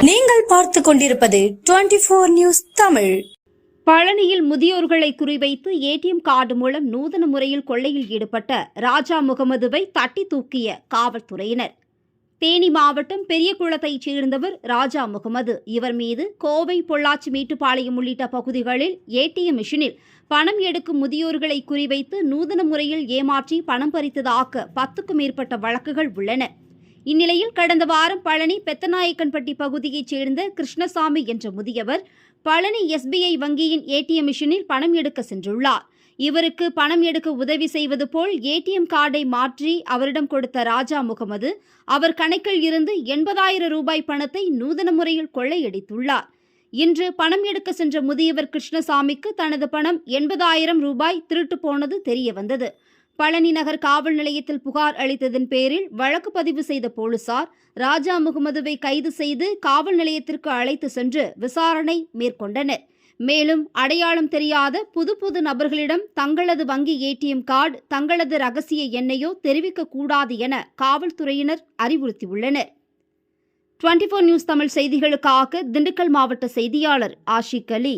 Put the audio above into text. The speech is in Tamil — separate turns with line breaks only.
நீங்கள் பார்த்து கொண்டிருப்பது 24 நியூஸ் தமிழ்.
பழனியில் முதியோர்களை குறிவைத்து ஏடிஎம் கார்டு மூலம் நூதன முறையில் கொள்ளையில் ஈடுபட்ட ராஜா முகமதுவை தட்டி தூக்கிய காவல்துறையினர். தேனி மாவட்டம் பெரியகுளத்தைச் சேர்ந்தவர் ராஜா முகமது. இவர் மீது கோவை, பொள்ளாச்சி, மேட்டுப்பாளையம் உள்ளிட்ட பகுதிகளில் ஏடிஎம் மிஷினில் பணம் எடுக்கும் முதியோர்களை குறிவைத்து நூதன முறையில் ஏமாற்றி பணம் பறித்ததாக 10க்கும் மேற்பட்ட வழக்குகள் உள்ளன. இந்நிலையில் கடந்த வாரம் பழனி பெத்தநாயக்கன்பட்டி பகுதியைச் சேர்ந்த கிருஷ்ணசாமி என்ற முதியவர் பழனி எஸ்பிஐ வங்கியின் ஏடிஎம் மிஷினில் பணம் எடுக்க சென்றுள்ளார். இவருக்கு பணம் எடுக்க உதவி செய்வது போல் ஏடிஎம் கார்டை மாற்றி அவரிடம் கொடுத்த ராஜா முகமது அவர் கணக்கில் இருந்து 80,000 ரூபாய் பணத்தை நூதன முறையில் கொள்ளையடித்துள்ளார். இன்று பணம் எடுக்க சென்ற முதியவர் கிருஷ்ணசாமிக்கு தனது பணம் 80,000 ரூபாய் திருட்டு போனது தெரியவந்தது. பழனி நகர் காவல் நிலையத்தில் புகார் அளித்ததன் பேரில் வழக்கு பதிவு செய்த போலீசார் ராஜா முகமதுவை கைது செய்து காவல் நிலையத்திற்கு அழைத்து சென்று விசாரணை மேற்கொண்டனர். மேலும் அடையாளம் தெரியாத புது நபர்களிடம் தங்களது வங்கி ஏடிஎம் கார்டு, தங்களது ரகசிய எண்ணையோ தெரிவிக்கக்கூடாது என காவல்துறையினர் அறிவுறுத்தியுள்ளனர். 24 நியூஸ் தமிழ் செய்திகளுக்காக திண்டுக்கல் மாவட்ட செய்தியாளர் ஆஷிக் அலி.